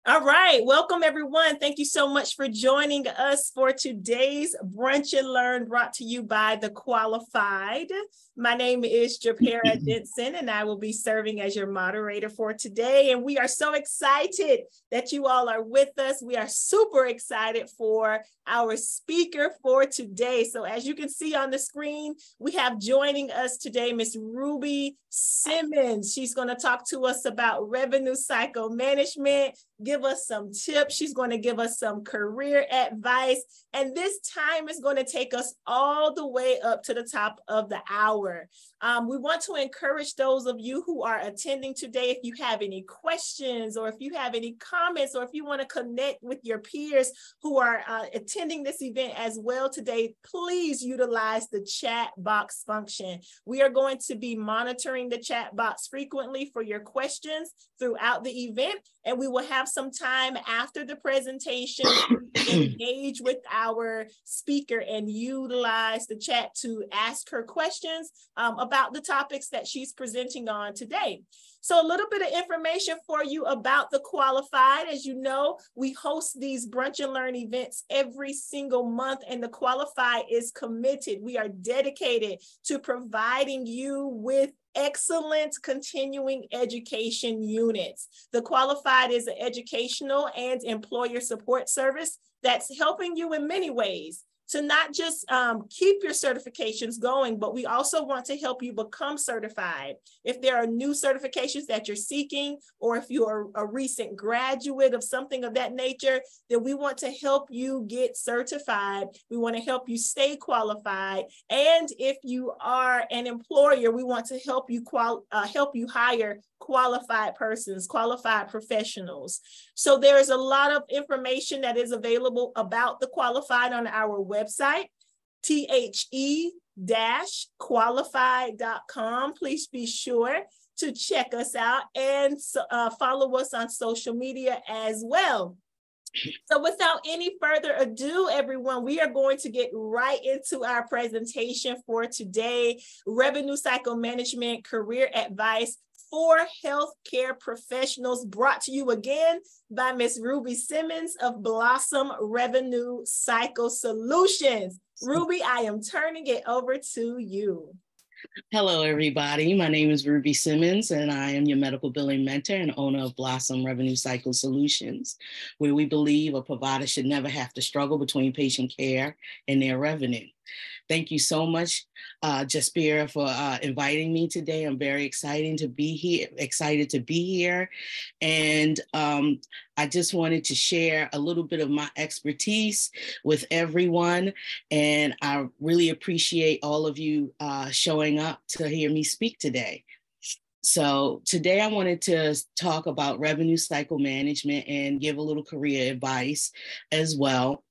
All right, welcome everyone. Thank you so much for joining us for today's Brunch and Learn, brought to you by The Qualified. My name is Japera Denson, and I will be serving as your moderator for today. And we are so excited that you all are with us. We are super excited for our speaker for today. So as you can see on the screen, we have joining us today, Miss Ruby Simmons. She's going to talk to us about revenue cycle management, give us some tips. She's going to give us some career advice. And this time is going to take us all the way up to the top of the hour. We want to encourage those of you who are attending today, if you have any questions or if you have any comments, or if you want to connect with your peers who are attending this event as well today, please utilize the chat box function. We are going to be monitoring the chat box frequently for your questions throughout the event, and we will have some time after the presentation to engage with our speaker and utilize the chat to ask her questions about the topics that she's presenting on today. So a little bit of information for you about The Qualified. As you know, we host these Brunch and Learn events every single month, and The Qualified is committed. We are dedicated to providing you with excellent continuing education units. The Qualified is an educational and employer support service that's helping you in many ways to not just keep your certifications going, but we also want to help you become certified. If there are new certifications that you're seeking, or if you're a recent graduate of something of that nature, then we want to help you get certified. We want to help you stay qualified. And if you are an employer, we want to help you hire qualified persons, qualified professionals. So there is a lot of information that is available about The Qualified on our website, the-qualified.com. Please be sure to check us out and follow us on social media as well. So without any further ado, everyone, we are going to get right into our presentation for today, Revenue Cycle Management Career Advice for Healthcare Professionals, brought to you again by Miss Ruby Simmons of Blossom Revenue Cycle Solutions. Ruby, I am turning it over to you. Hello, everybody. My name is Ruby Simmons, and I am your medical billing mentor and owner of Blossom Revenue Cycle Solutions, where we believe a provider should never have to struggle between patient care and their revenue. Thank you so much, Jaspira, for inviting me today. I'm very excited to be here. And I just wanted to share a little bit of my expertise with everyone. And I really appreciate all of you showing up to hear me speak today. So today I wanted to talk about revenue cycle management and give a little career advice as well.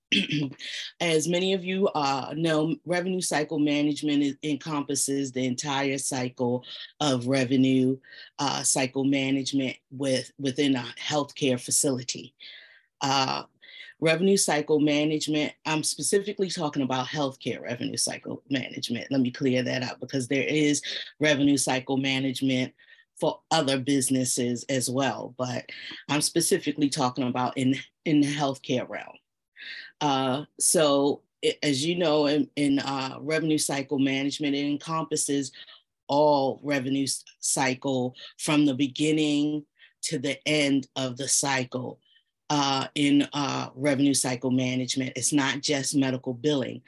As many of you know, revenue cycle management encompasses the entire cycle of revenue cycle management within a healthcare facility. Revenue cycle management, I'm specifically talking about healthcare revenue cycle management. Let me clear that up, because there is revenue cycle management for other businesses as well, but I'm specifically talking about in the healthcare realm. So as you know, in revenue cycle management, it encompasses all revenue cycle from the beginning to the end of the cycle. In revenue cycle management, it's not just medical billing.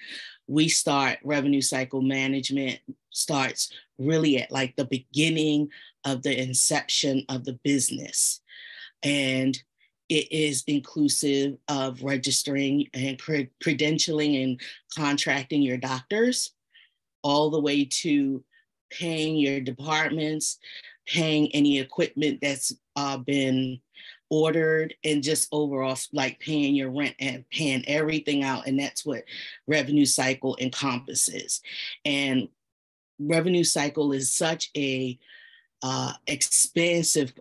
We start revenue cycle management starts really at like the beginning of the inception of the business. And it is inclusive of registering and credentialing and contracting your doctors, all the way to paying your departments, paying any equipment that's been ordered, and just overall like paying your rent and paying everything out. And that's what revenue cycle encompasses. And revenue cycle is such a expansive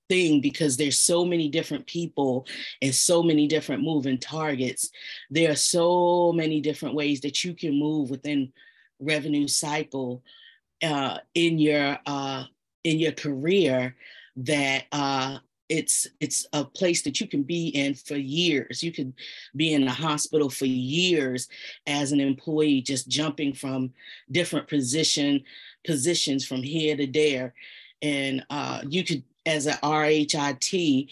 thing, because there's so many different people and so many different moving targets. There are so many different ways that you can move within revenue cycle in your career that it's a place that you can be in for years. You could be in the hospital for years as an employee, just jumping from different positions from here to there. And you could, as an RHIT,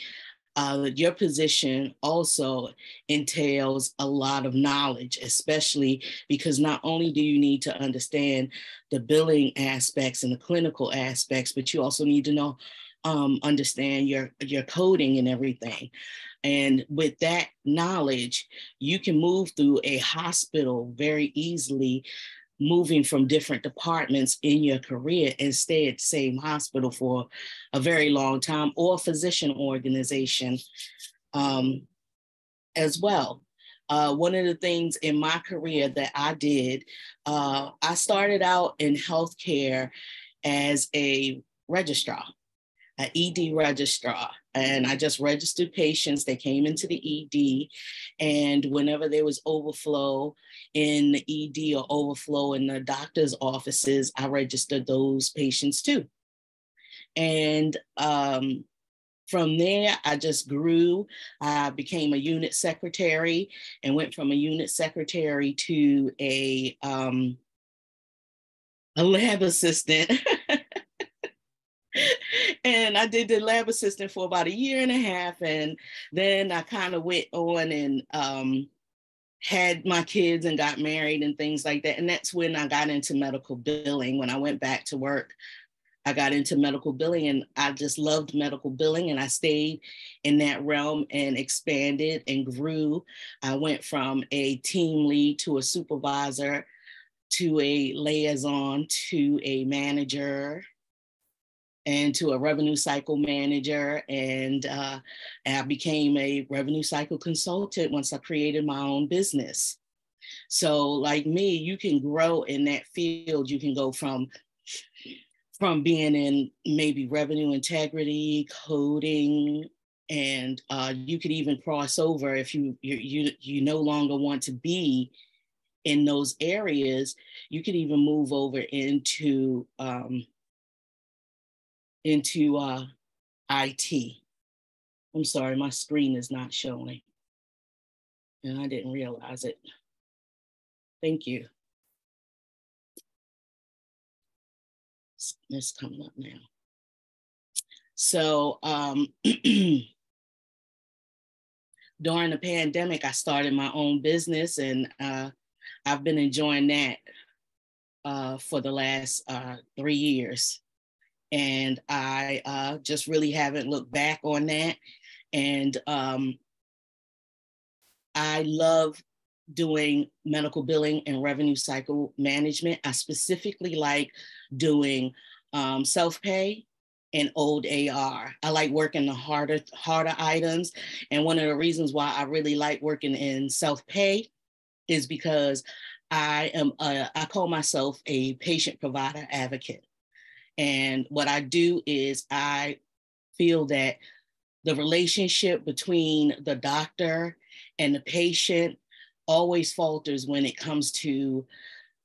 your position also entails a lot of knowledge, especially because not only do you need to understand the billing aspects and the clinical aspects, but you also need to know, understand your coding and everything. And with that knowledge, you can move through a hospital very easily, moving from different departments in your career and stay at the same hospital for a very long time, or physician organization as well. One of the things in my career that I did, I started out in healthcare as a registrar, an ED registrar. And I just registered patients. They came into the ED, and whenever there was overflow in the ED or overflow in the doctor's offices, I registered those patients too. And from there, I just grew. I became a unit secretary and went from a unit secretary to a lab assistant. And I did the lab assistant for about 1.5 years. And then I kind of went on and had my kids and got married and things like that. And that's when I got into medical billing. When I went back to work, I got into medical billing, and I just loved medical billing, and I stayed in that realm and expanded and grew. I went from a team lead to a supervisor to a liaison to a manager and to a revenue cycle manager. And I became a revenue cycle consultant once I created my own business. So like me, you can grow in that field. You can go from being in maybe revenue integrity, coding, and you could even cross over if you no longer want to be in those areas. You could even move over into IT. I'm sorry, my screen is not showing, and I didn't realize it. Thank you. It's coming up now. So during the pandemic, I started my own business, and I've been enjoying that for the last 3 years. And I just really haven't looked back on that. And I love doing medical billing and revenue cycle management. I specifically like doing self-pay and old AR. I like working the harder items. And one of the reasons why I really like working in self-pay is because I call myself a patient provider advocate. And what I do is I feel that the relationship between the doctor and the patient always falters when it comes to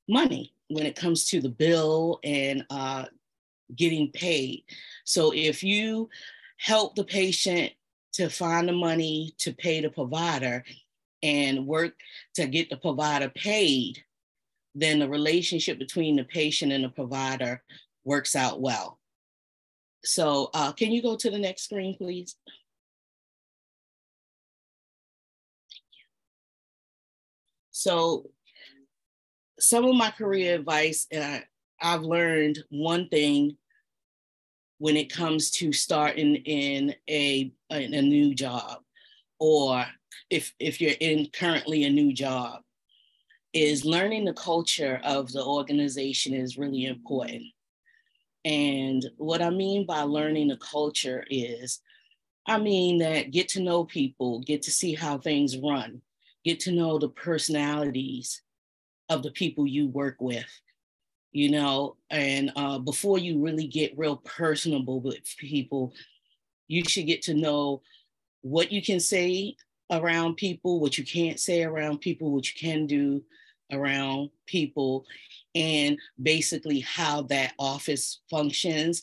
money, when it comes to the bill and getting paid. So if you help the patient to find the money to pay the provider and work to get the provider paid, then the relationship between the patient and the provider works out well. So can you go to the next screen, please? So some of my career advice, I've learned one thing when it comes to starting in a new job, or if you're currently a new job, is learning the culture of the organization is really important. And what I mean by learning the culture is, I mean that get to know people, get to see how things run, get to know the personalities of the people you work with, you know, and before you really get real personable with people, you should get to know what you can say around people, what you can't say around people, what you can do around people, and basically how that office functions,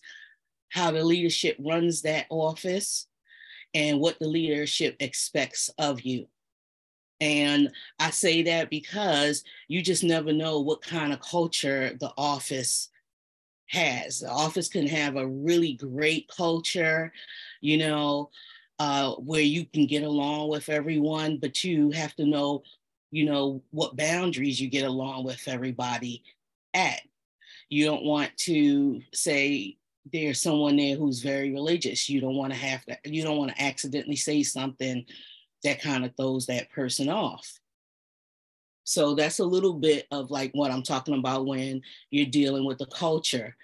how the leadership runs that office, and what the leadership expects of you. And I say that because you just never know what kind of culture the office has. The office can have a really great culture, you know, where you can get along with everyone, but you have to know, what boundaries you get along with everybody at. You don't want to say there's someone there who's very religious. You don't want to accidentally say something that kind of throws that person off. So that's a little bit of like what I'm talking about when you're dealing with the culture.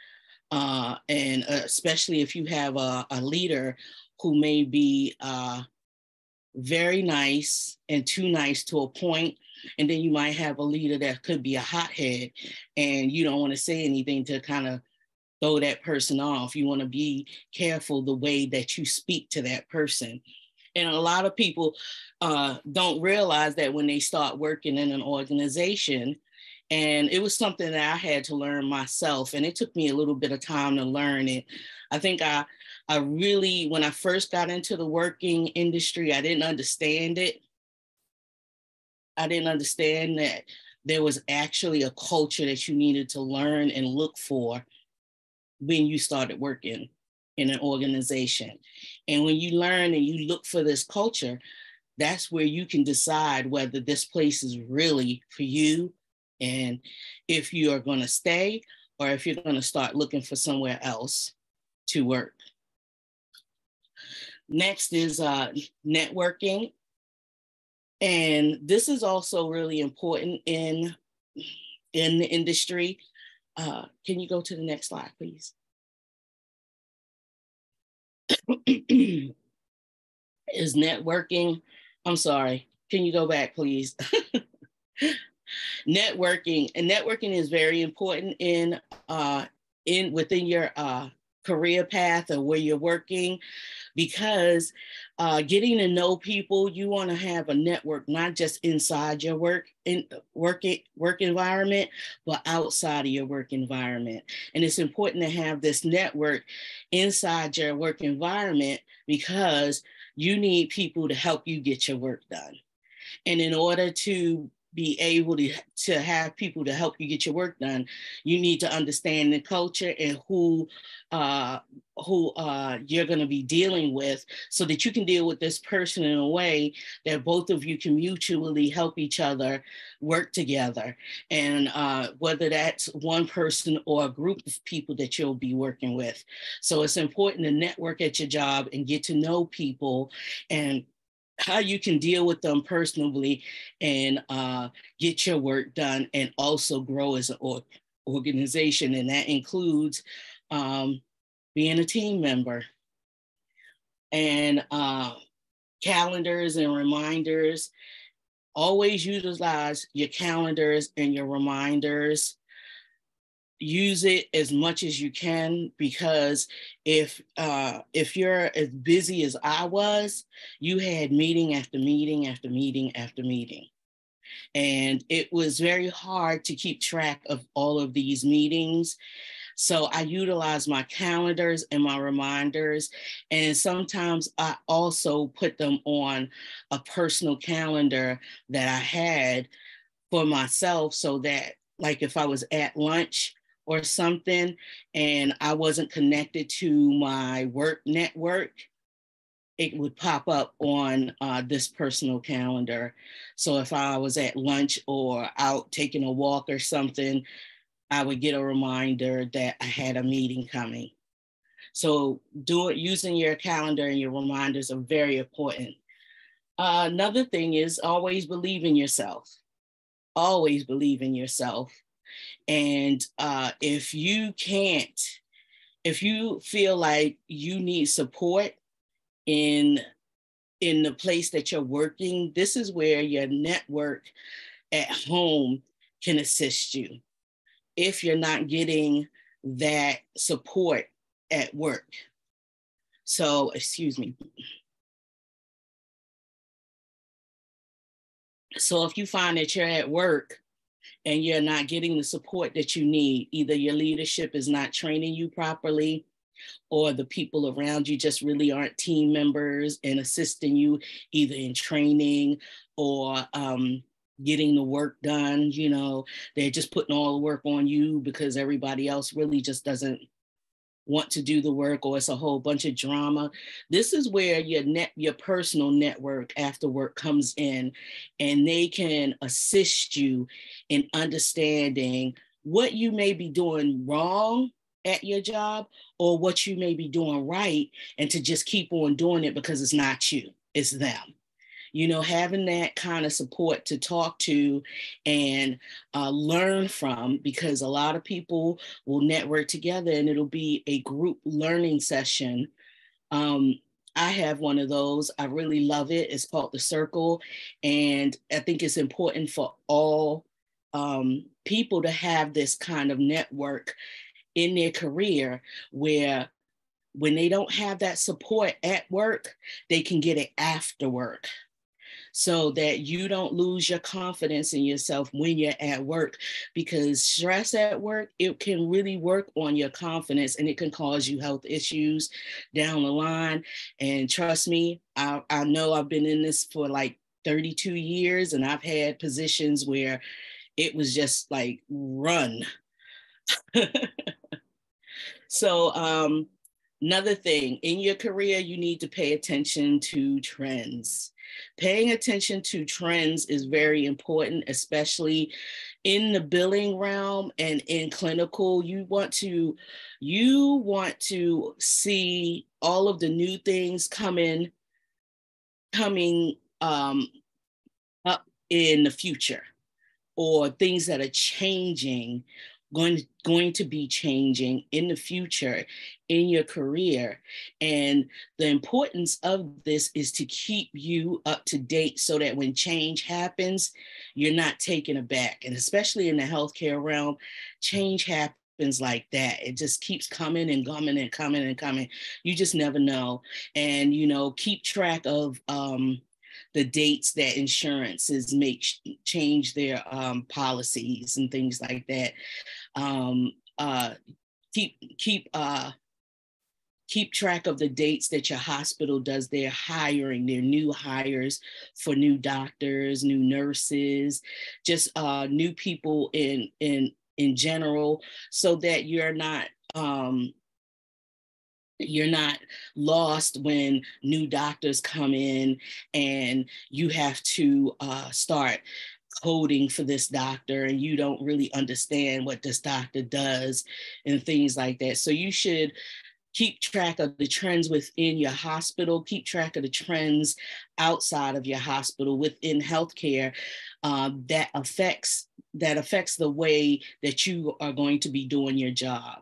And especially if you have a leader who may be very nice and too nice to a point, and then you might have a leader that could be a hothead, and you don't want to say anything to kind of throw that person off. You want to be careful the way that you speak to that person. And a lot of people don't realize that when they start working in an organization. And it was something that I had to learn myself. And it took me a little bit of time to learn it. I think I really, when I first got into the working industry, I didn't understand it. I didn't understand that there was actually a culture that you needed to learn and look for when you started working in an organization. And when you learn and you look for this culture, that's where you can decide whether this place is really for you and if you are going to stay or if you're going to start looking for somewhere else to work. Next is networking. And this is also really important in the industry. Can you go to the next slide, please? Is networking. I'm sorry. Can you go back, please? Networking is very important within your career path or where you're working, because getting to know people, you want to have a network not just inside your work environment, but outside of your work environment. And it's important to have this network inside your work environment because you need people to help you get your work done. And in order to be able to have people to help you get your work done, you need to understand the culture and who you're going to be dealing with, so that you can deal with this person in a way that both of you can mutually help each other work together. And whether that's one person or a group of people that you'll be working with. So it's important to network at your job and get to know people and how you can deal with them personally and get your work done and also grow as an organization. And that includes being a team member. And calendars and reminders. Always utilize your calendars and your reminders. Use it as much as you can, because if you're as busy as I was, you had meeting after meeting after meeting after meeting. And it was very hard to keep track of all of these meetings. So I utilize my calendars and my reminders. And sometimes I also put them on a personal calendar that I had for myself, so that, like, if I was at lunch or something and I wasn't connected to my work network, it would pop up on this personal calendar. So if I was at lunch or out taking a walk or something, I would get a reminder that I had a meeting coming. So using your calendar and your reminders are very important. Another thing is always believe in yourself. Always believe in yourself. And if you feel like you need support in the place that you're working, this is where your network at home can assist you if you're not getting that support at work. So, excuse me. So if you find that you're at work and you're not getting the support that you need, either your leadership is not training you properly, or the people around you just really aren't team members and assisting you either in training or getting the work done. You know, they're just putting all the work on you because everybody else really just doesn't want to do the work, or it's a whole bunch of drama. This is where your personal network after work comes in, and they can assist you in understanding what you may be doing wrong at your job or what you may be doing right, and to just keep on doing it because it's not you, it's them. You know, having that kind of support to talk to and learn from, because a lot of people will network together and it'll be a group learning session. I have one of those. I really love it. It's called The Circle. And I think it's important for all people to have this kind of network in their career, where when they don't have that support at work, they can get it after work, so that you don't lose your confidence in yourself when you're at work, because stress at work, it can really work on your confidence and it can cause you health issues down the line. And trust me, I know I've been in this for like 32 years, and I've had positions where it was just like run. So another thing, in your career, you need to pay attention to trends. Paying attention to trends is very important, especially in the billing realm and in clinical. You want to see all of the new things coming up in the future, or things that are changing, going to be changing in the future in your career. And the importance of this is to keep you up to date so that when change happens, you're not taken aback. And especially in the healthcare realm, change happens like that. It just keeps coming and coming and coming and coming. You just never know. And, you know, keep track of the dates that insurances change their policies and things like that. Keep track of the dates that your hospital does their hiring, their new hires for new doctors, new nurses, just new people in general, so that you're not lost when new doctors come in and you have to start coding for this doctor and you don't really understand what this doctor does and things like that. So you should keep track of the trends within your hospital, keep track of the trends outside of your hospital within healthcare that affects the way that you are going to be doing your job.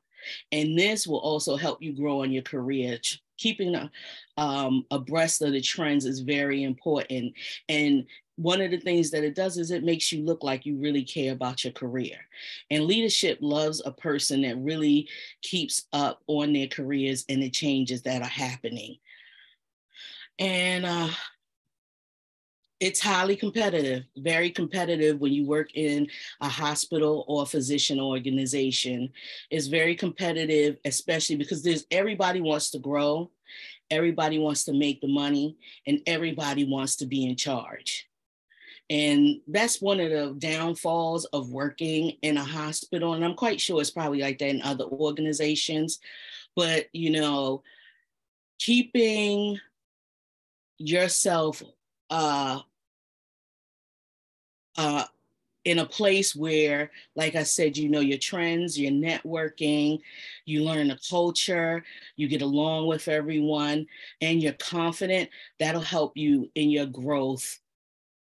And this will also help you grow in your career. Keeping abreast of the trends is very important. And one of the things that it does is it makes you look like you really care about your career. And leadership loves a person that really keeps up on their careers and the changes that are happening. And it's highly competitive, very competitive when you work in a hospital or a physician organization. It's very competitive, especially because everybody wants to grow, everybody wants to make the money, and everybody wants to be in charge. And that's one of the downfalls of working in a hospital. And I'm quite sure it's probably like that in other organizations. But, you know, keeping yourself in a place where, like I said, you know your trends, your networking, you learn the culture, you get along with everyone, and you're confident, that'll help you in your growth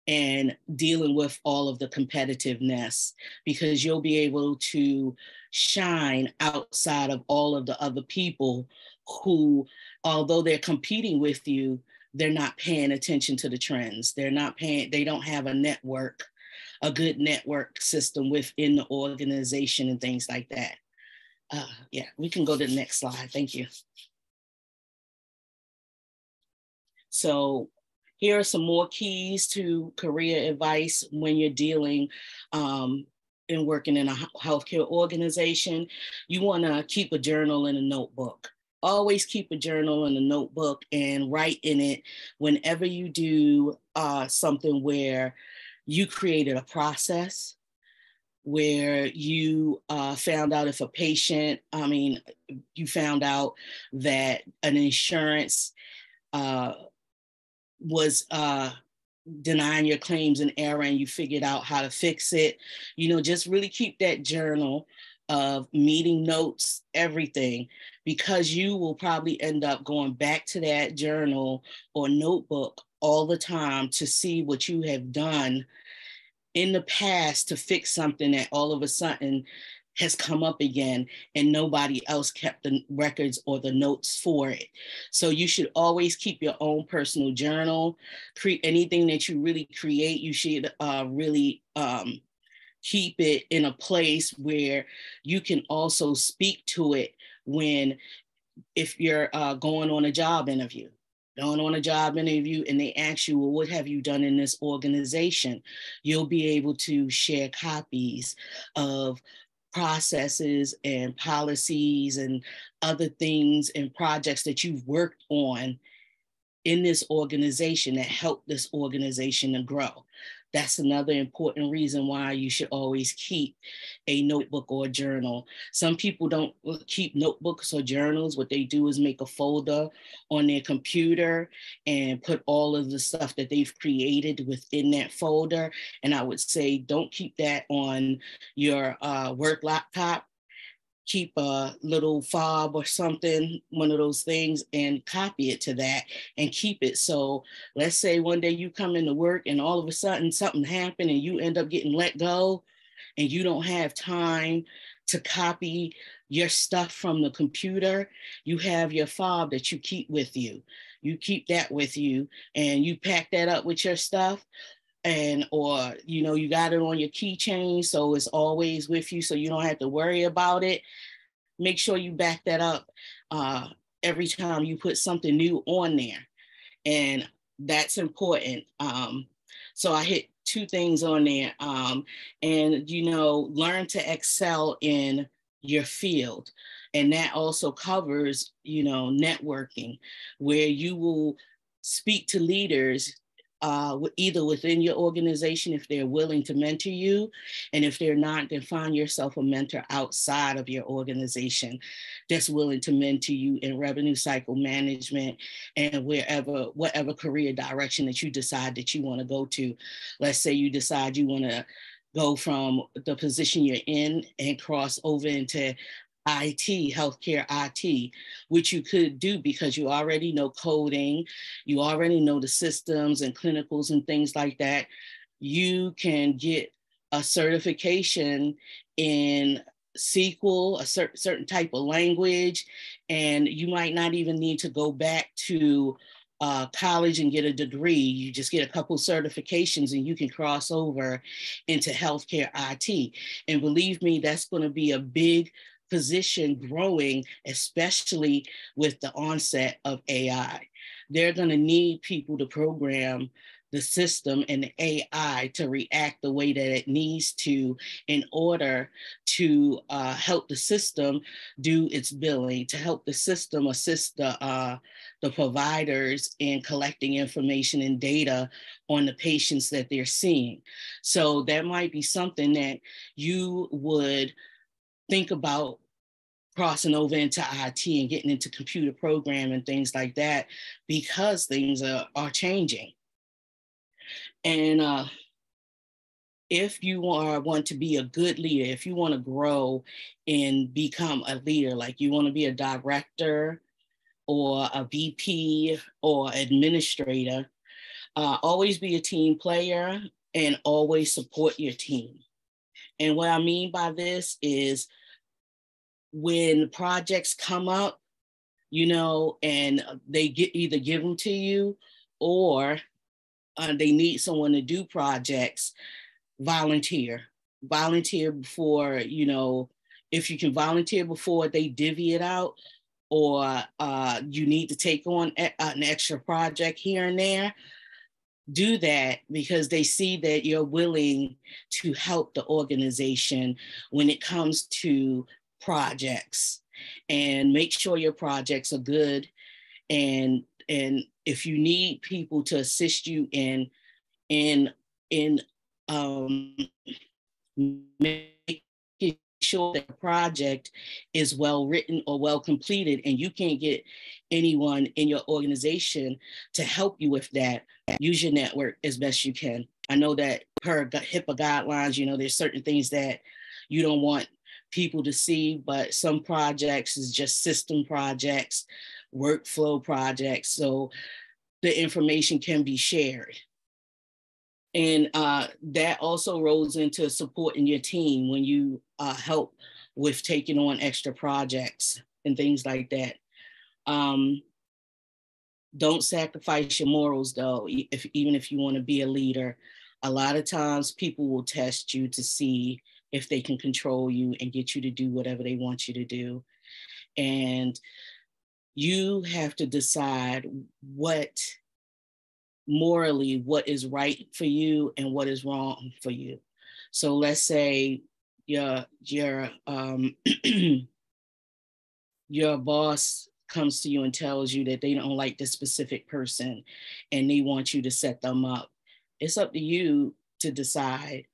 and dealing with all of the competitiveness, because you'll be able to shine outside of all of the other people who, although they're competing with you, they're not paying attention to the trends. They don't have a good network system within the organization and things like that. Yeah, we can go to the next slide. Thank you. So here are some more keys to career advice when you're dealing and working in a healthcare organization. You want to keep a journal and a notebook. always keep a journal and a notebook and write in it whenever you do something where you created a process, where you found out if a patient, you found out that an insurance was denying your claims in error and you figured out how to fix it. Just really keep that journal of meeting notes, everything, because you will probably end up going back to that journal or notebook all the time to see what you have done in the past to fix something that all of a sudden has come up again and nobody else kept the records or the notes for it. So you should always keep your own personal journal. Anything that you really create, you should really keep it in a place where you can also speak to it if you're going on a job interview. And they ask you, well, what have you done in this organization? You'll be able to share copies of processes and policies and other things and projects that you've worked on in this organization that help this organization to grow. That's another important reason why you should always keep a notebook or journal. Some people don't keep notebooks or journals. What they do is make a folder on their computer and put all of the stuff that they've created within that folder. And I would say, don't keep that on your work laptop. Keep a little fob or something, one of those things, and copy it to that and keep it. So let's say one day you come into work and all of a sudden something happened and you end up getting let go and you don't have time to copy your stuff from the computer. You have your fob that you keep with you. You keep that with you and you pack that up with your stuff. Or you got it on your keychain, so it's always with you, so you don't have to worry about it. Make sure you back that up every time you put something new on there, and that's important. So I hit 2 things on there, and learn to excel in your field, and that also covers networking, where you will speak to leaders either within your organization if they're willing to mentor you, and if they're not, then find yourself a mentor outside of your organization that's willing to mentor you in revenue cycle management and whatever career direction that you decide that you want to go to. Let's say you decide you want to go from the position you're in and cross over into IT, healthcare IT, which you could do because you already know coding, you already know the systems and clinicals and things like that. You can get a certification in SQL, a certain type of language, and you might not even need to go back to college and get a degree. You just get a couple certifications and you can cross over into healthcare IT. And believe me, that's going to be a big position growing, especially with the onset of AI. They're going to need people to program the system and the AI to react the way that it needs to in order to help the system do its billing, to help the system assist the providers in collecting information and data on the patients that they're seeing. So that might be something that you would think about crossing over into IT and getting into computer programming and things like that, because things are changing. And if you want to be a good leader, if you want to grow and become a leader, like you want to be a director or a VP or administrator, always be a team player and always support your team. And what I mean by this is when projects come up, and they either give them to you or they need someone to do projects, volunteer before, if you can volunteer before they divvy it out, or you need to take on an extra project here and there, do that, because they see that you're willing to help the organization when it comes to projects. and make sure your projects are good. And if you need people to assist you in making sure that the project is well written or well completed, and you can't get anyone in your organization to help you with that, use your network as best you can. I know that per HIPAA guidelines, there's certain things that you don't want people to see, but some projects is just system projects, workflow projects. So the information can be shared. And that also rolls into supporting your team when you help with taking on extra projects and things like that. Don't sacrifice your morals, though, even if you want to be a leader. A lot of times people will test you to see if they can control you and get you to do whatever they want you to do. And you have to decide what is right for you and what is wrong for you. So let's say your your boss comes to you and tells you that they don't like this specific person and they want you to set them up. It's up to you to decide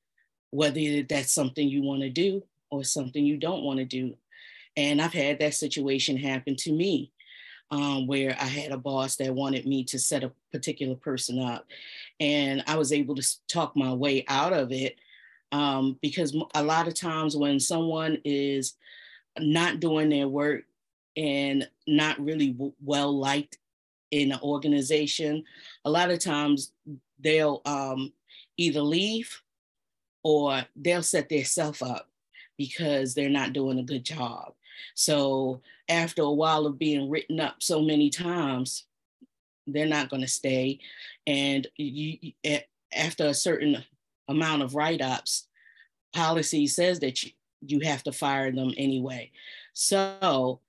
whether that's something you want to do or something you don't want to do. And I've had that situation happen to me, where I had a boss that wanted me to set a particular person up. And I was able to talk my way out of it, because a lot of times when someone is not doing their work and not really well liked in an organization, a lot of times they'll either leave or they'll set themselves up because they're not doing a good job. So after a while of being written up so many times, they're not going to stay. And after a certain amount of write-ups, policy says that you have to fire them anyway. So,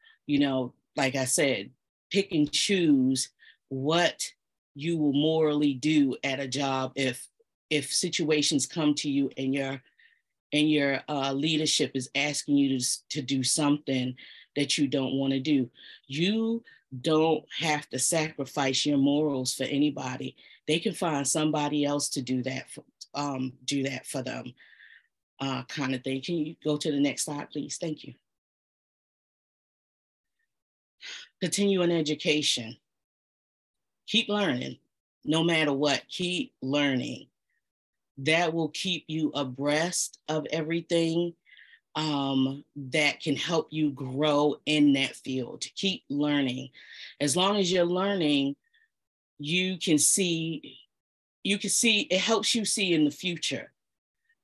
like I said, pick and choose what you will morally do at a job if situations come to you and your leadership is asking you to do something that you don't want to do. You don't have to sacrifice your morals for anybody. They can find somebody else to do that for them, kind of thing. Can you go to the next slide, please? Thank you. Continuing education. Keep learning, no matter what. Keep learning. That will keep you abreast of everything that can help you grow in that field. Keep learning. As long as you're learning, you can see, it helps you see in the future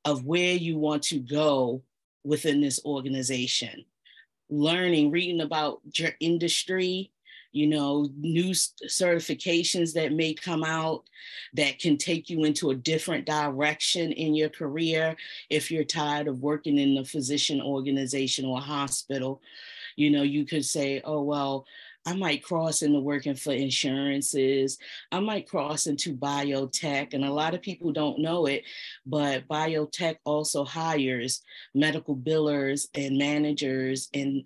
of where you want to go within this organization. Learning, reading about your industry, new certifications that may come out that can take you into a different direction in your career. If you're tired of working in the physician organization or hospital, you could say, oh, well, I might cross into working for insurances. I might cross into biotech. And a lot of people don't know it, but biotech also hires medical billers and managers and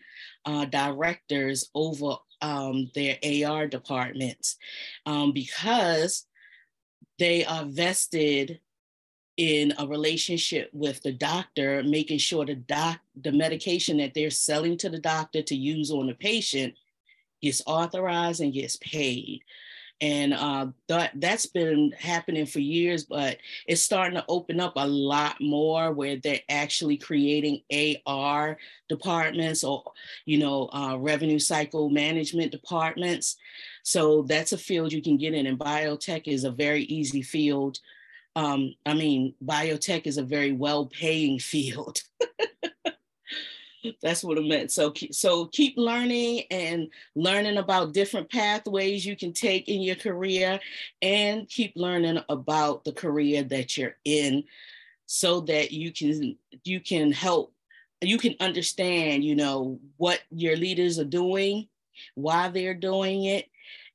directors over their AR departments, because they are vested in a relationship with the doctor, making sure the medication that they're selling to the doctor to use on the patient gets authorized and gets paid. And that's been happening for years, but it's starting to open up a lot more where they're actually creating AR departments or, revenue cycle management departments. So that's a field you can get in. And biotech is a very easy field. Biotech is a very well-paying field. That's what I meant. So keep learning and learning about different pathways you can take in your career, and keep learning about the career that you're in so that you can help, you can understand, what your leaders are doing, why they're doing it,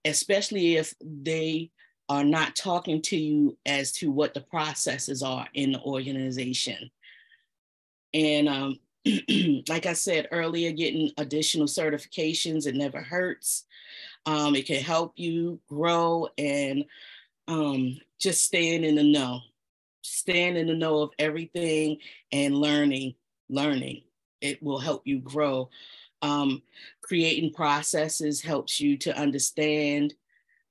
especially if they are not talking to you as to what the processes are in the organization. And like I said earlier, getting additional certifications, it never hurts. It can help you grow and just staying in the know. Staying in the know of everything and learning. It will help you grow. Creating processes helps you to understand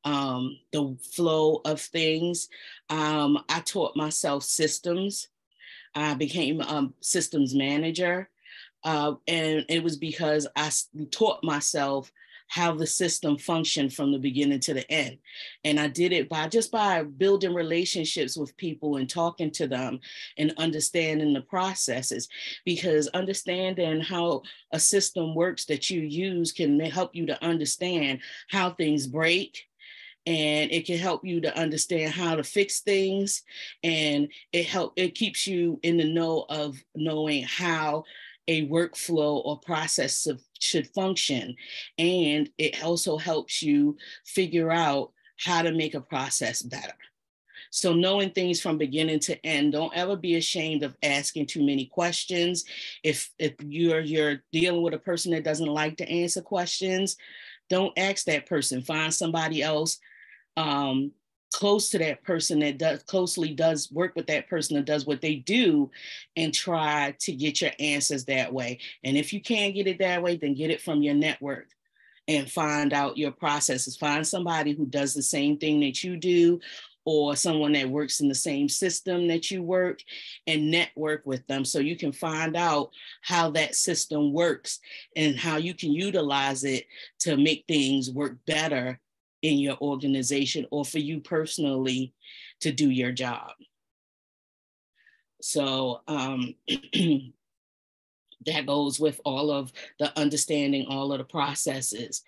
the flow of things. I taught myself systems. I became a systems manager. And it was because I taught myself how the system functioned from the beginning to the end. And I did it by building relationships with people and talking to them and understanding the processes, because understanding how a system works that you use can help you to understand how things break, and it can help you to understand how to fix things, and it keeps you in the know of knowing how a workflow or process should function. And it also helps you figure out how to make a process better. So knowing things from beginning to end, don't ever be ashamed of asking too many questions. If you're dealing with a person that doesn't like to answer questions, don't ask that person. Find somebody else close to that person that does work with that person that does what they do, and try to get your answers that way. And if you can't get it that way, then get it from your network and find out your processes. Find somebody who does the same thing that you do, or someone that works in the same system that you work, and network with them so you can find out how that system works and how you can utilize it to make things work better in your organization or for you personally to do your job. So that goes with all of the understanding, all of the processes.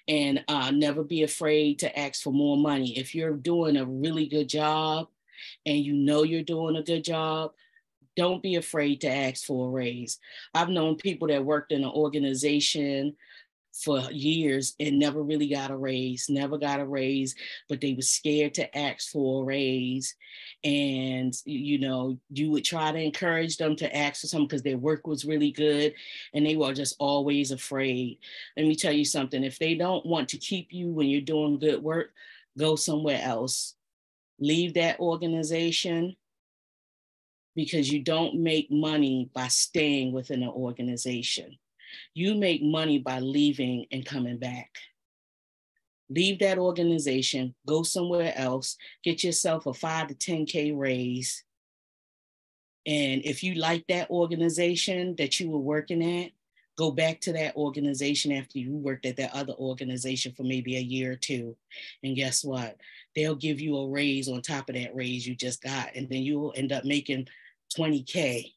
And never be afraid to ask for more money. If you're doing a really good job and you know you're doing a good job, don't be afraid to ask for a raise. I've known people that worked in an organization for years and never really got a raise, but they were scared to ask for a raise. And, you would try to encourage them to ask for something because their work was really good, and they were just always afraid. Let me tell you something. If they don't want to keep you when you're doing good work, go somewhere else. Leave that organization, because you don't make money by staying within an organization. You make money by leaving and coming back. Leave that organization, go somewhere else, get yourself a 5 to 10K raise. And if you like that organization that you were working at, go back to that organization after you worked at that other organization for maybe a year or two. And guess what? They'll give you a raise on top of that raise you just got. And then you will end up making 20K,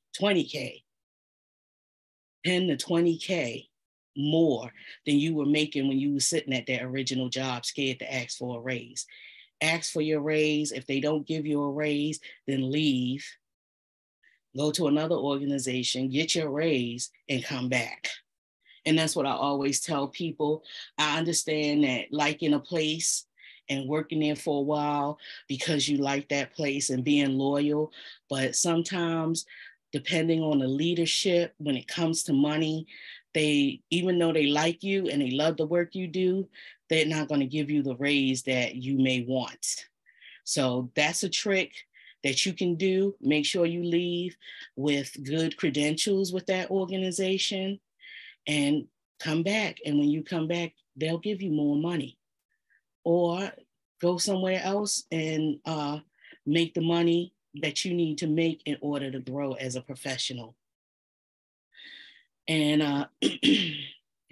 10 to 20K more than you were making when you were sitting at that original job, scared to ask for a raise. Ask for your raise. If they don't give you a raise, then leave. Go to another organization, get your raise, and come back. And that's what I always tell people. I understand that liking a place and working there for a while because you like that place and being loyal, but sometimes, depending on the leadership, when it comes to money, even though they like you and they love the work you do, they're not going to give you the raise that you may want. So that's a trick that you can do. Make sure you leave with good credentials with that organization and come back. And when you come back, they'll give you more money. Or go somewhere else and make the money that you need to make in order to grow as a professional. And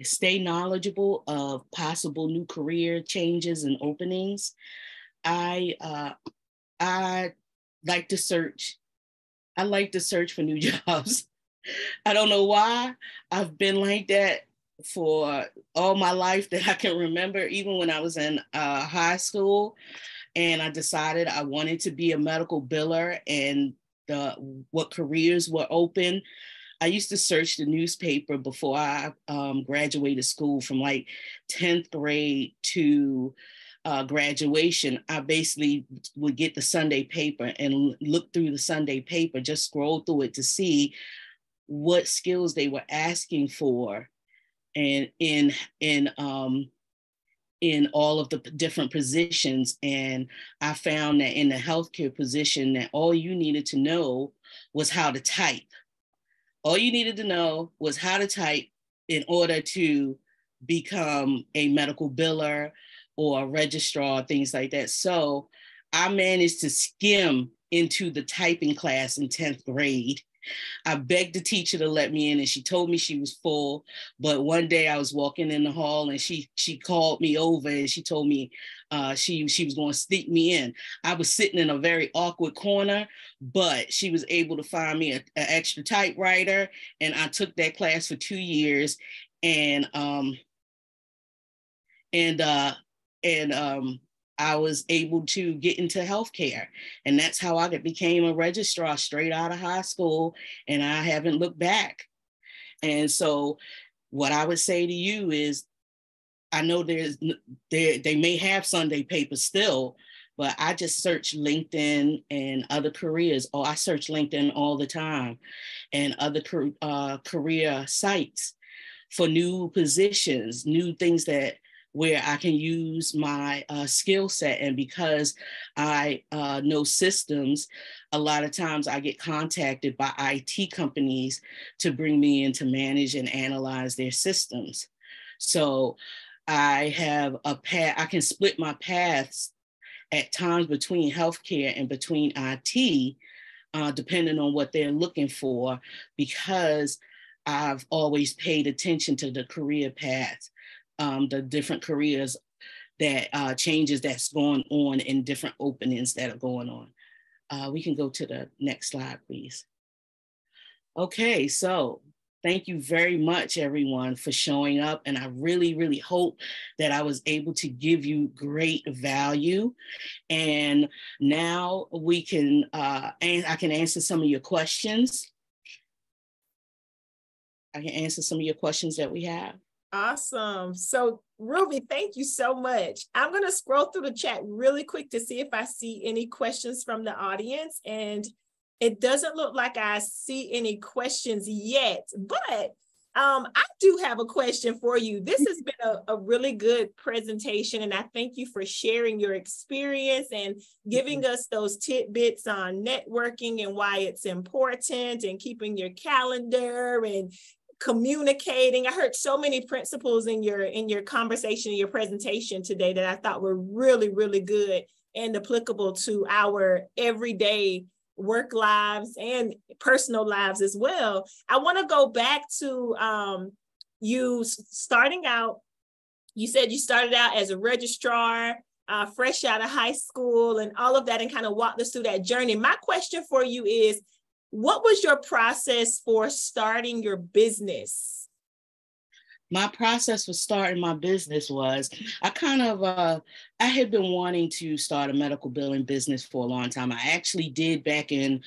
stay knowledgeable of possible new career changes and openings. I like to search. I like to search for new jobs. I don't know why. I've been like that for all my life that I can remember, even when I was in high school. And I decided I wanted to be a medical biller, and what careers were open. I used to search the newspaper before I graduated school, from like 10th grade to graduation. I basically would get the Sunday paper and look through the Sunday paper, just scroll through it to see what skills they were asking for, and in all of the different positions. And I found that in the healthcare position, that all you needed to know was how to type. All you needed to know was how to type in order to become a medical biller or a registrar, things like that. So I managed to skim into the typing class in 10th grade. I begged the teacher to let me in, and she told me she was full. But one day I was walking in the hall, and she called me over, and she told me she was going to sneak me in. I was sitting in a very awkward corner, but she was able to find me an extra typewriter, and I took that class for 2 years, and I was able to get into healthcare. And that's how I became a registrar straight out of high school. And I haven't looked back. And so what I would say to you is, I know they may have Sunday papers still, but I just search LinkedIn and other careers. Oh, I search LinkedIn all the time, and other career sites for new positions, new things where I can use my skill set. And because I know systems, a lot of times I get contacted by IT companies to bring me in to manage and analyze their systems. So I have I can split my paths at times between healthcare and between IT, depending on what they're looking for, because I've always paid attention to the career paths, the different careers that changes that's going on, in different openings that are going on. We can go to the next slide, please. Okay, so thank you very much, everyone, for showing up. And I really, really hope that I was able to give you great value. And now we can, and I can answer some of your questions. I can answer some of your questions that we have. Awesome. So Ruby, thank you so much. I'm going to scroll through the chat really quick to see if I see any questions from the audience. And it doesn't look like I see any questions yet, but I do have a question for you. This has been a really good presentation, and I thank you for sharing your experience and giving us those tidbits on networking and why it's important, and keeping your calendar and communicating. I heard so many principles in your conversation, in your presentation today, that I thought were really, really good and applicable to our everyday work lives and personal lives as well. I want to go back to you starting out. You said you started out as a registrar, fresh out of high school and all of that, and kind of walked us through that journey. My question for you is, what was your process for starting your business? My process for starting my business was, I had been wanting to start a medical billing business for a long time. I actually did back in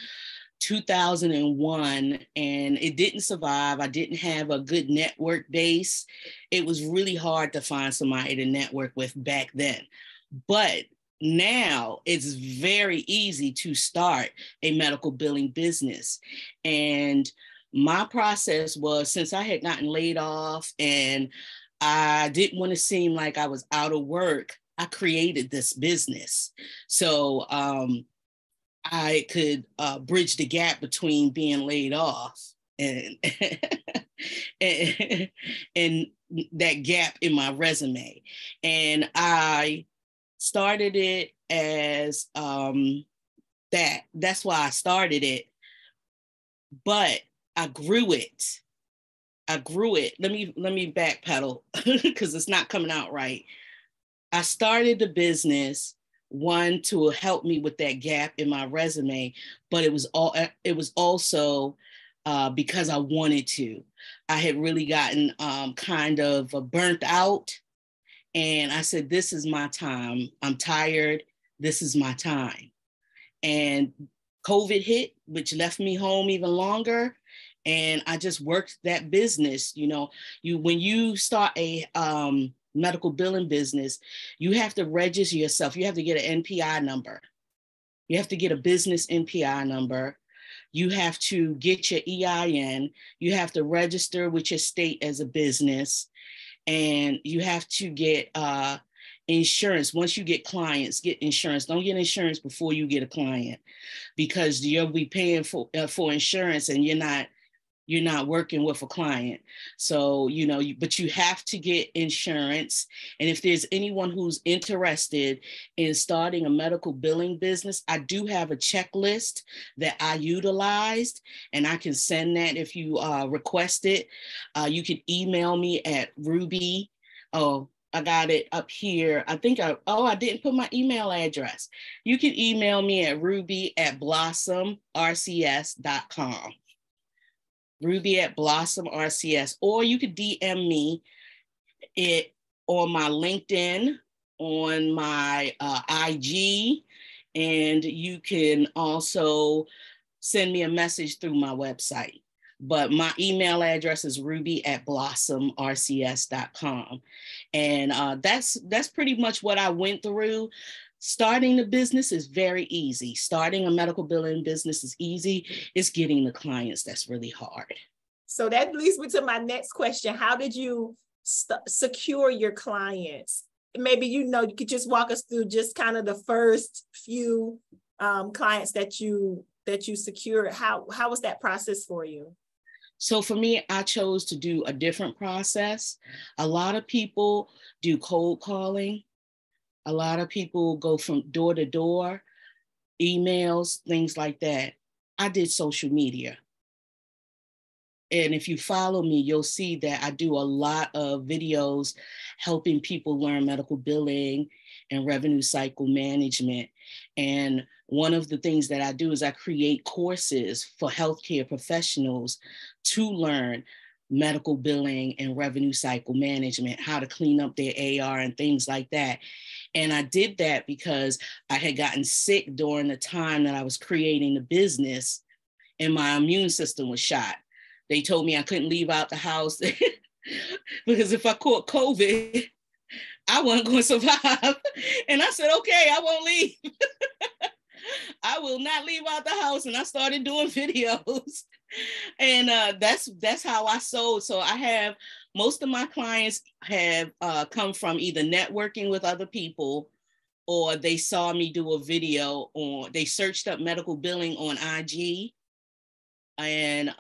2001, and it didn't survive. I didn't have a good network base. It was really hard to find somebody to network with back then. But now it's very easy to start a medical billing business. And my process was, since I had gotten laid off and I didn't want to seem like I was out of work, I created this business. So I could bridge the gap between being laid off and, and that gap in my resume. And I started it as that. That's why I started it. But I grew it. Let me backpedal because it's not coming out right. I started the business, one, to help me with that gap in my resume, but it was also because I wanted to. I had really gotten kind of burnt out, and I said, this is my time. I'm tired. This is my time. And COVID hit, which left me home even longer. And I just worked that business. When you start a medical billing business, you have to register yourself. You have to get an NPI number. You have to get a business NPI number. you have to get your EIN, you have to register with your state as a business, and you have to get insurance. Once you get clients, get insurance. Don't get insurance before you get a client, because you'll be paying for insurance and you're not working with a client. So, but you have to get insurance. And if there's anyone who's interested in starting a medical billing business, I do have a checklist that I utilized, and I can send that if you request it. You can email me at Ruby. Oh, I got it up here. I didn't put my email address. You can email me at ruby@blossomrcs.com. Ruby@blossomrcs, or you could DM me it on my LinkedIn, on my IG, and you can also send me a message through my website. But my email address is ruby@blossomrcs.com. And that's pretty much what I went through. Starting the business is very easy. Starting a medical billing business is easy. It's getting the clients that's really hard. So that leads me to my next question. How did you secure your clients? Maybe, you could just walk us through just kind of the first few clients that you secured. How was that process for you? So for me, I chose to do a different process. A lot of people do cold calling. A lot of people go from door to door, emails, things like that. I did social media. And if you follow me, you'll see that I do a lot of videos helping people learn medical billing and revenue cycle management. And one of the things that I do is I create courses for healthcare professionals to learn medical billing and revenue cycle management, how to clean up their AR and things like that. And I did that because I had gotten sick during the time that I was creating the business, and my immune system was shot. They told me I couldn't leave out the house because if I caught COVID, I wasn't going to survive. And I said, okay, I won't leave. I will not leave out the house. And I started doing videos. And that's how I sold. So I have, most of my clients have come from either networking with other people, or they saw me do a video they searched up medical billing on IG and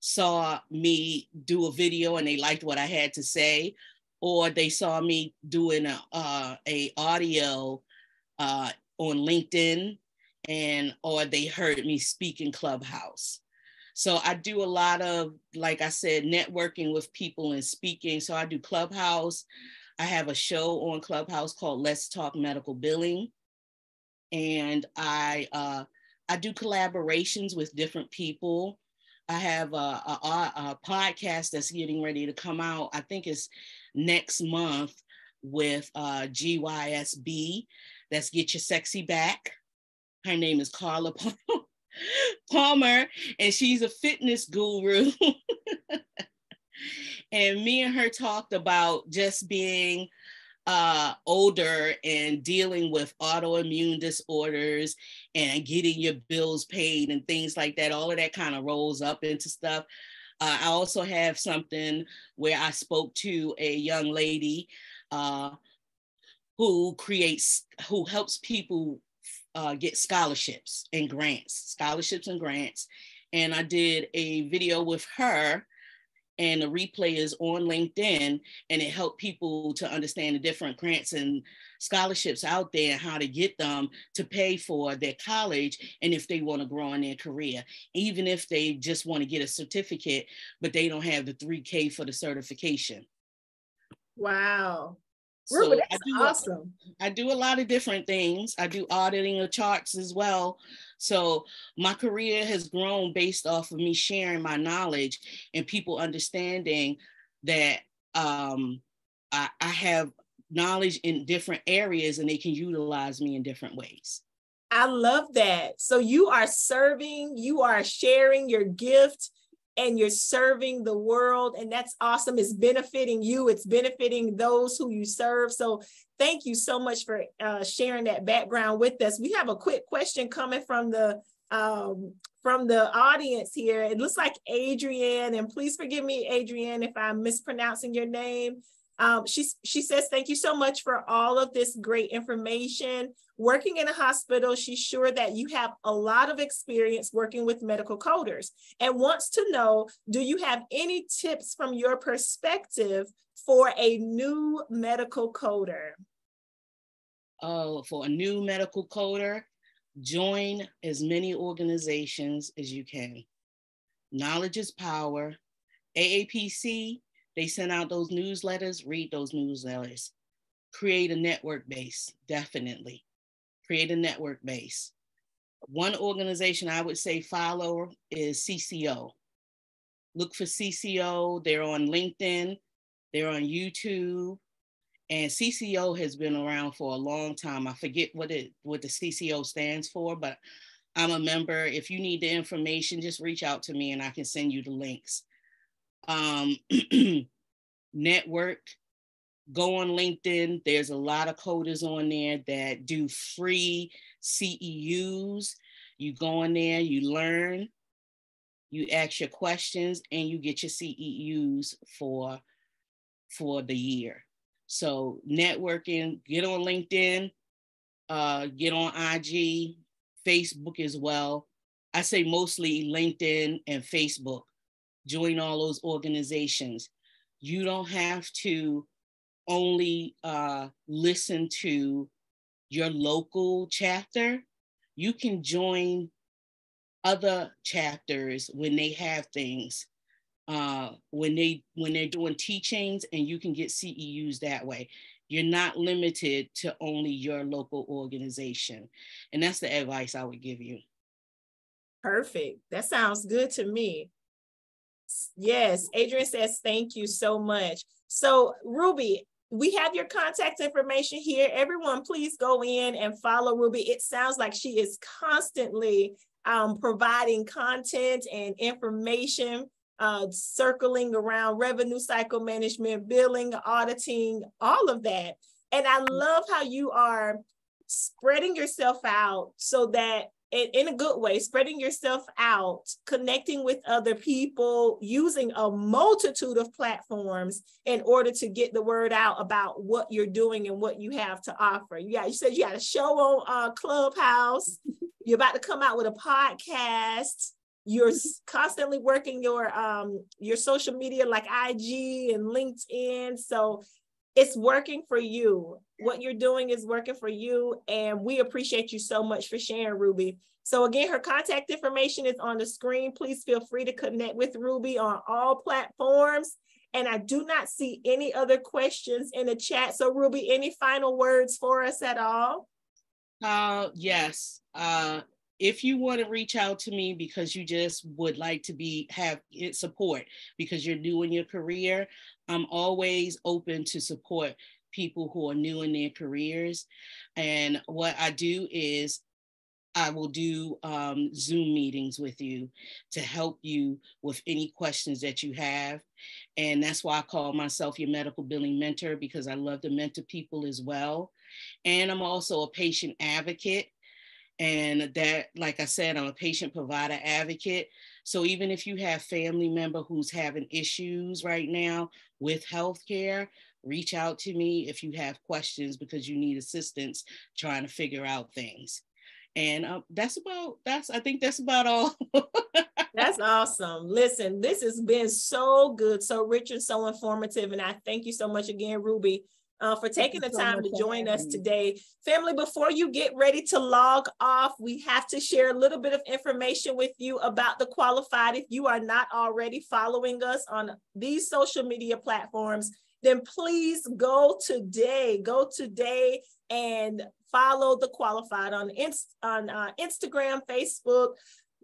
saw me do a video and they liked what I had to say, or they saw me doing a audio on LinkedIn, or they heard me speak in Clubhouse. So I do a lot of, like I said, networking with people and speaking. So I do Clubhouse. I have a show on Clubhouse called Let's Talk Medical Billing. And I do collaborations with different people. I have a podcast that's getting ready to come out. I think it's next month with GYSB. That's Get Your Sexy Back. Her name is Carla Palmer, and she's a fitness guru. And me and her talked about just being older and dealing with autoimmune disorders and getting your bills paid and things like that. All of that kind of rolls up into stuff. I also have something where I spoke to a young lady who helps people get scholarships and grants. And I did a video with her, and the replay is on LinkedIn, and it helped people to understand the different grants and scholarships out there and how to get them to pay for their college, and if they want to grow in their career, even if they just want to get a certificate, but they don't have the $3,000 for the certification. Wow. So Ruby, that's awesome. I do a lot of different things. I do auditing of charts as well. So my career has grown based off of me sharing my knowledge and people understanding that I have knowledge in different areas and they can utilize me in different ways. I love that. So you are serving, you are sharing your gift, and you're serving the world, and that's awesome. It's benefiting you. It's benefiting those who you serve. So thank you so much for sharing that background with us. We have a quick question coming from the from the audience here. It looks like Adrienne, and please forgive me, Adrienne, if I'm mispronouncing your name. She says, thank you so much for all of this great information. Working in a hospital, she's sure that you have a lot of experience working with medical coders and wants to know, do you have any tips from your perspective for a new medical coder? Oh, for a new medical coder, join as many organizations as you can. Knowledge is power. AAPC, they send out those newsletters, read those newsletters. Create a network base, definitely. Create a network base. One organization I would say follow is CCO. Look for CCO, they're on LinkedIn, they're on YouTube, and CCO has been around for a long time. I forget what the CCO stands for, but I'm a member. If you need the information, just reach out to me and I can send you the links. Network, go on LinkedIn. There's a lot of coders on there that do free CEUs. You go on there, you learn, you ask your questions, and you get your CEUs for the year. So networking, get on LinkedIn, get on IG, Facebook as well. I say mostly LinkedIn and Facebook. Join all those organizations. You don't have to only listen to your local chapter. You can join other chapters when they have things, when they're doing teachings, and you can get CEUs that way. You're not limited to only your local organization. And that's the advice I would give you. Perfect. That sounds good to me. Yes, Adrienne says, thank you so much. So Ruby, we have your contact information here. Everyone, please go in and follow Ruby. It sounds like she is constantly providing content and information, circling around revenue cycle management, billing, auditing, all of that. And I love how you are spreading yourself out so that in a good way, spreading yourself out, connecting with other people, using a multitude of platforms in order to get the word out about what you're doing and what you have to offer. Yeah, you said you had a show on Clubhouse. You're about to come out with a podcast. You're constantly working your social media like IG and LinkedIn. So it's working for you. What you're doing is working for you. And we appreciate you so much for sharing, Ruby. So again, her contact information is on the screen. Please feel free to connect with Ruby on all platforms. And I do not see any other questions in the chat. So Ruby, any final words for us at all? Yes. If you want to reach out to me because you just would like to have support because you're new in your career, I'm always open to support people who are new in their careers. And what I do is I will do Zoom meetings with you to help you with any questions that you have. And that's why I call myself your medical billing mentor, because I love to mentor people as well. And I'm also a patient advocate. And that, like I said, I'm a patient provider advocate. So even if you have family member who's having issues right now with healthcare, reach out to me if you have questions because you need assistance trying to figure out things. And I think that's about all. That's awesome. Listen, this has been so good, so rich and so informative. And I thank you so much again, Ruby, for taking the time to join us today. Family, before you get ready to log off, we have to share a little bit of information with you about the Qualified. If you are not already following us on these social media platforms, then please go today and follow the Qualified on Instagram, Facebook,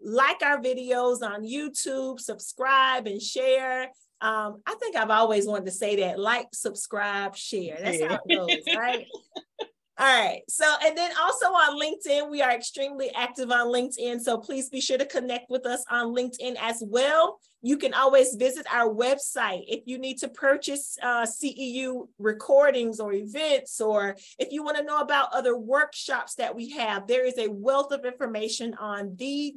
like our videos on YouTube, subscribe and share. I think I've always wanted to say that, like, subscribe, share. That's how it goes, right? All right. So, and then also on LinkedIn, we are extremely active on LinkedIn. So please be sure to connect with us on LinkedIn as well. You can always visit our website if you need to purchase CEU recordings or events, or if you want to know about other workshops that we have. There is a wealth of information on the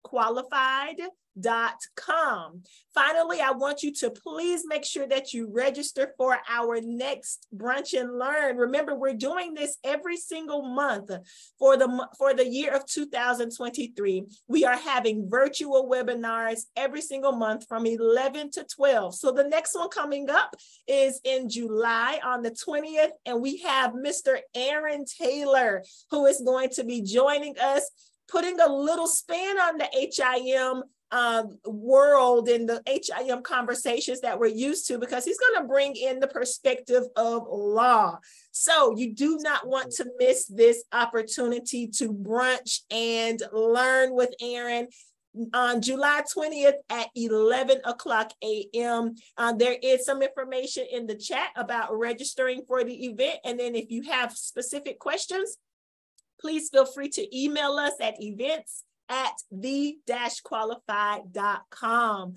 qualified.com. Finally, I want you to please make sure that you register for our next Brunch and Learn. Remember, we're doing this every single month for the year of 2023. We are having virtual webinars every single month from 11 to 12. So the next one coming up is in July on the 20th, and we have Mr. Aaron Taylor, who is going to be joining us, putting a little spin on the HIM world and the HIM conversations that we're used to, because he's going to bring in the perspective of law. So you do not want to miss this opportunity to brunch and learn with Aaron on July 20th at 11 o'clock a.m. There is some information in the chat about registering for the event. And then if you have specific questions, please feel free to email us at events@the-qualified.com.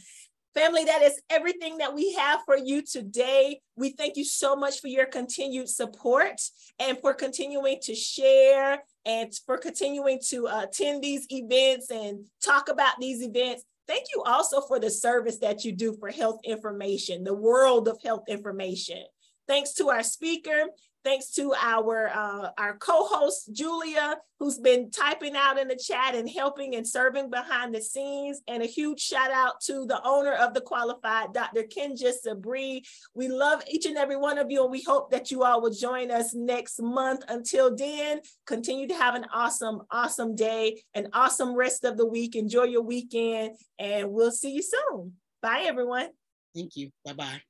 Family, that is everything that we have for you today. We thank you so much for your continued support and for continuing to share and for continuing to attend these events and talk about these events. Thank you also for the service that you do for health information, the world of health information. Thanks to our speaker. Thanks to our co-host, Julia, who's been typing out in the chat and helping and serving behind the scenes. And a huge shout out to the owner of The Qualified, Dr. Kenja Sabri. We love each and every one of you, and we hope that you all will join us next month. Until then, continue to have an awesome, awesome day, an awesome rest of the week. Enjoy your weekend, and we'll see you soon. Bye, everyone. Thank you. Bye-bye.